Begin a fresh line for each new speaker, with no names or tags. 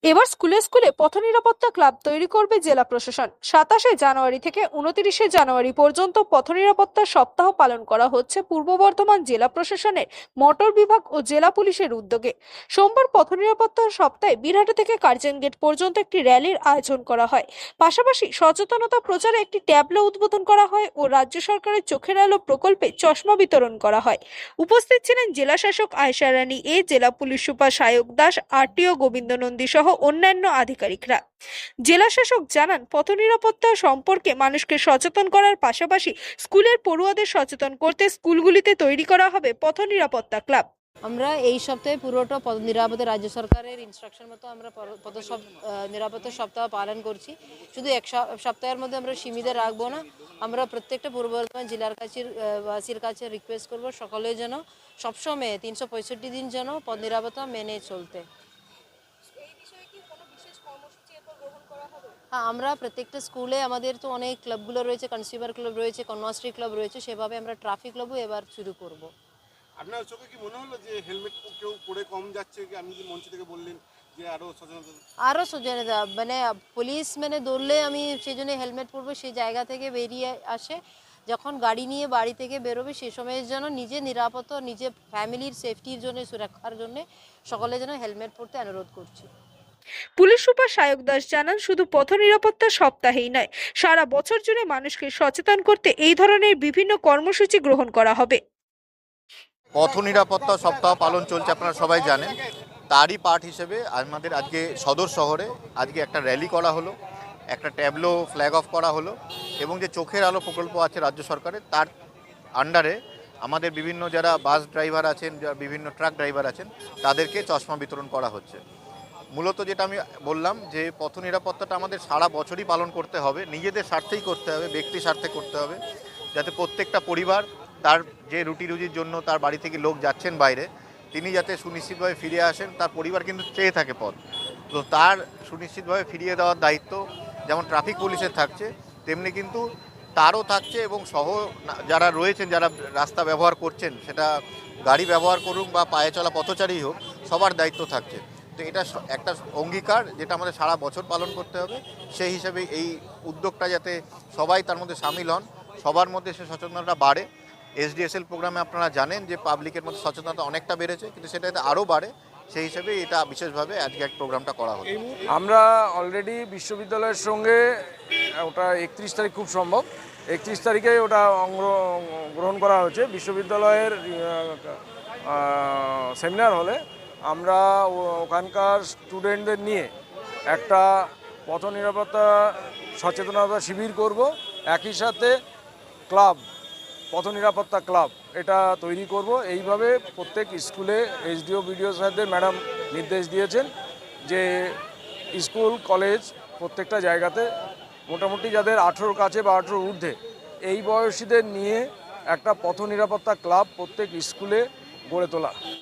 এবার স্কুলে স্কুলে পথ নিরাপত্তা ক্লাব তৈরি করবে জেলা প্রশাসন। 27শে জানুয়ারি থেকে 29শে জানুয়ারি পর্যন্ত পথ নিরাপত্তা সপ্তাহ পালন করা হচ্ছে পূর্ব বর্ধমান জেলা প্রশাসনের মোটর বিভাগ ও জেলা পুলিশের উদ্যোগে। সোমবার পথ নিরাপত্তা সপ্তাহে বীরহাটা থেকে কার্জন গেট পর্যন্ত একটি র্যালির আয়োজন করা হয়। পাশাপাশি সচেতনতা প্রচারে একটি ট্যাবলো উদ্বোধন করা হয় ও রাজ্য সরকারের চোখের আলো প্রকল্পে চশমা বিতরণ করা হয়। উপস্থিত ছিলেন জেলা শাসক আয়েশা রানী এ, জেলা police super Sayak Das, RTO Gobinda Nandi সহ অন্যান্য আধিকারিকরা। জেলা শাসক জানান, পথ নিরাপত্তা সম্পর্কে মানুষকে সচেতন করার পাশাপাশি স্কুলের পড়ুয়াদের সচেতন করতে স্কুলগুলিতে তৈরি করা হবে পথ নিরাপত্তা ক্লাব।
আমরা এই সপ্তাহে পুরোটা পথ নিরাপত্তা রাজ্য সরকারের ইনস্ট্রাকশন মতো আমরা নিরাপত্তা সপ্তাহ পালন করছি। শুধু এক সপ্তাহের মধ্যে আমরা সীমিত রাখবো না। আমরা প্রত্যেকটা পূর্ব বর্ধমান জেলার বাসীর কাছে রিকোয়েস্ট করবো সকলের যেন সবসময় 365 দিন যেন পথ নিরাপত্তা মেনে চলতে। হ্যাঁ, আমরা প্রত্যেকটা স্কুলে আমাদের তো অনেক ক্লাবগুলো রয়েছে, কনজিউমার ক্লাব রয়েছে, কন্যাশ্রী ক্লাব রয়েছে, সেভাবে আমরা ট্রাফিক ক্লাবও এবার শুরু করব।
আপনার চোখে কি মনে হলো যে হেলমেট কেউ পরে কম যাচ্ছে? কি আপনি যে মঞ্চ থেকে বললেন যে
আরও সচেতনতা মানে পুলিশ দৌড়লে আমি সেই জন্য হেলমেট পরবো, সেই জায়গা থেকে বেরিয়ে আসে যখন গাড়ি নিয়ে বাড়ি থেকে বেরোবে সেই সময়ের জন্য নিজের নিরাপত্তা, নিজের ফ্যামিলির সেফটির জন্য, সুরক্ষার জন্য সকলে যেন হেলমেট পরতে অনুরোধ করছি।
পুলিশ সুপার সায়ক দাস জানান, শুধু পথ নিরাপত্তা সপ্তাহেই নয়, সারা বছর জুড়ে মানুষকে সচেতন করতে এই ধরনের বিভিন্ন কর্মসূচি গ্রহণ করা হবে।
পথ নিরাপত্তা সপ্তাহ পালন চলছে, আপনারা সবাই জানেন। তারই পার্ট হিসেবে আমাদের আজকে সদর শহরে আজকে একটা র্যালি করা হলো, একটা ট্যাবলো ফ্ল্যাগ অফ করা হলো এবং যে চোখের আলো প্রকল্প আছে রাজ্য সরকারের, তার আন্ডারে আমাদের বিভিন্ন যারা বাস ড্রাইভার আছেন, যারা বিভিন্ন ট্রাক ড্রাইভার আছেন, তাদেরকে চশমা বিতরণ করা হচ্ছে। মূলত যেটা আমি বললাম যে পথ নিরাপত্তাটা আমাদের সারা বছরই পালন করতে হবে, নিজেদের স্বার্থেই করতে হবে, ব্যক্তি স্বার্থে করতে হবে, যাতে প্রত্যেকটা পরিবার তার যে রুটি রুজির জন্য তার বাড়ি থেকে লোক যাচ্ছেন বাইরে, তিনি যাতে সুনিশ্চিতভাবে ফিরে আসেন। তার পরিবার কিন্তু চেয়ে থাকে পথ, তো তার সুনিশ্চিতভাবে ফিরিয়ে দেওয়ার দায়িত্ব যেমন ট্রাফিক পুলিশের থাকছে, তেমনি কিন্তু তারও থাকছে এবং যারা রয়েছেন, যারা রাস্তা ব্যবহার করছেন, সেটা গাড়ি ব্যবহার করুন বা পায়ে চলা পথচারী হোক, সবার দায়িত্ব থাকছে। তো এটা একটা অঙ্গীকার যেটা আমাদের সারা বছর পালন করতে হবে। সেই হিসাবে এই উদ্যোগটা যাতে সবাই তার মধ্যে সামিল হন, সবার মধ্যে সে সচেতনতা বাড়ে। এসডিএসএল প্রোগ্রামে আপনারা জানেন যে পাবলিকের মধ্যে সচেতনতা অনেকটা বেড়েছে, কিন্তু সেটা যাতে আরও বাড়ে, সেই হিসেবে এটা বিশেষভাবে আজকে এক প্রোগ্রামটা করা হলো।
আমরা অলরেডি বিশ্ববিদ্যালয়ের সঙ্গে ওটা 31 তারিখ খুব সম্ভব 31 তারিখে ওটা গ্রহণ করা হয়েছে বিশ্ববিদ্যালয়ের সেমিনার হলে। আমরা ওখানকার স্টুডেন্টদের নিয়ে একটা পথ নিরাপত্তা সচেতনতা শিবির করব। একই সাথে ক্লাব, পথ নিরাপত্তা ক্লাব এটা তৈরি করব। এইভাবে প্রত্যেক স্কুলে এসডিও বিডিও সাহেবদের ম্যাডাম নির্দেশ দিয়েছেন যে স্কুল কলেজ প্রত্যেকটা জায়গাতে মোটামুটি যাদের 18 কাছে বা 18 ঊর্ধ্বে এই বয়সীদের নিয়ে একটা পথ নিরাপত্তা ক্লাব প্রত্যেক স্কুলে গড়ে তোলা।